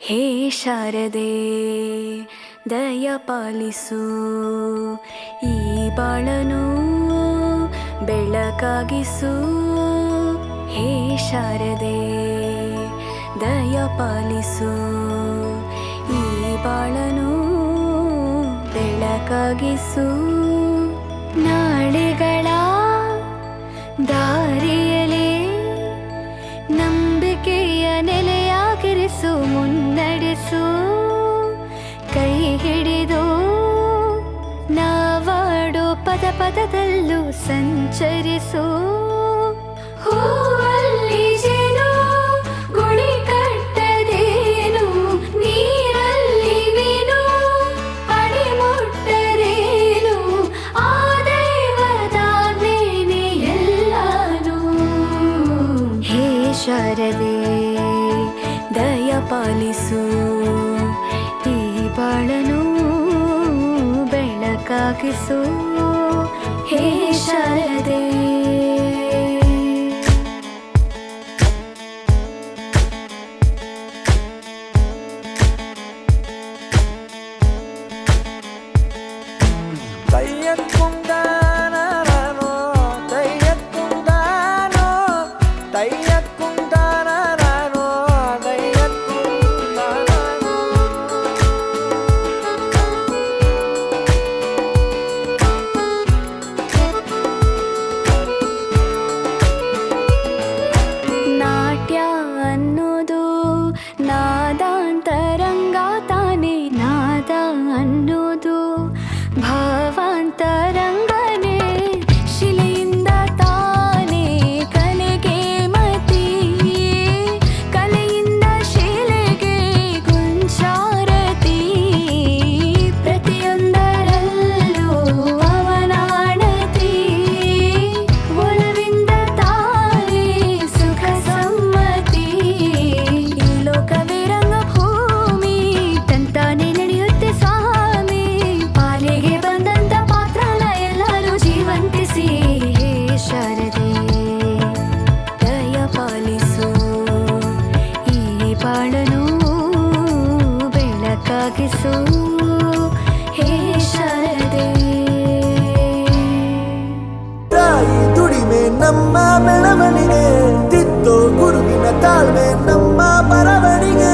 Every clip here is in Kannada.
ಹೇ ಶಾರದೆ ದಯ ಪಾಲಿಸು, ಈ ಬಾಳನು ಬೆಳಕಾಗಿಸು. ಹೇ ಶಾರದೆ ದಯ ಪಾಲಿಸು, ಈ ಬಾಳನು ಬೆಳಕಾಗಿಸು. ನಾಳೆಗಳ ದಾರಿಯಲಿ ನಂಬಿಕೆಯ ನೆಲೆಯಾಗಿರಿಸು, ಮುನ್ನಡೆಸು. ಕೈ ಹಿಡಿದು ನಾವಾಡೋ ಪದ ಪದದಲ್ಲೂ ಸಂಚರಿಸು. ಹೂವಲ್ಲಿ ಜೇನು ಗುಳಿ ಕಟ್ಟದೇನು, ನೀರಲ್ಲಿ ಮೀನು ಅಡಿ ಮುಟ್ಟರೇನು, ಆ ದೈವದಾಜ್ಞೆನೇ ಎಲ್ಲಾನು. ಹೇ ಶಾರದೆ ದಯ ಪಾಲಿಸು, ಈ ಬಾಳನು ಬೆಳಕಾಗಿಸು. ಹೇ ಶಾರದೆ ನಾದಾಂತರಂಗ ತಾನೆ, ನಾದ ಅನ್ನೋದು ಭಾವಾಂತರಂಗನೇ. ಶಿಲೆಯಿಂದ ತಾನೇ ಕಲೆಗೆ ಮತಿ, ಕಲೆಯಿಂದ ಶಿಲೆಗೆ ಕುಂಚಾರತಿ. ಪ್ರತಿಯೊಂದರಲ್ಲೂ ಅವನಾಣತಿ, ಒಲವಿಂದ ತಾನೇ ಸುಖ ಸಮ್ಮತಿ. ಈ ಲೋಕವೇ ರಂಗಭೂಮಿ, ತಂತಾನೆ ನಡೆಯುತ್ತೆ ಸ್ವಾಮಿ. ಪಾಲಿಗೆ ಬಂದಂತ ಪಾತ್ರನ ಎಲ್ಲರೂ ಜೀವಂತಿಸಿ. ಹೇ ಶಾರದೆ ದಯ ಪಾಲಿಸು, ಈ ಬಾಳನು ಬೆಳಕಾಗಿಸು. ಹೇ ಶಾರದೆ ತಾಯಿ ದುಡಿಮೆ ನಮ್ಮ ಬೆಳವಣಿಗೆ, ತಿದ್ದೋ ಗುರುವಿನ ತಾಳ್ಮೆ ನಮ್ಮ ಬರವಣಿಗೆ.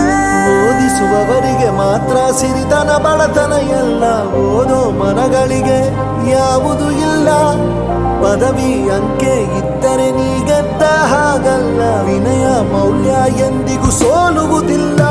ಓದಿಸುವವರಿಗೆ ಮಾತ್ರ ಸಿರಿತನ ಬಡತನ ಎಲ್ಲ, ಓದೋ ಮನಗಳಿಗೆ ಯಾವುದು ಇಲ್ಲ. ಪದವಿ ಅಂಕೆ ಇದ್ದರೆ ನೀ ಗೆದ್ದ ಹಾಗಲ್ಲ, ವಿನಯ ಮೌಲ್ಯ ಎಂದಿಗೂ ಸೋಲುವುದಿಲ್ಲ.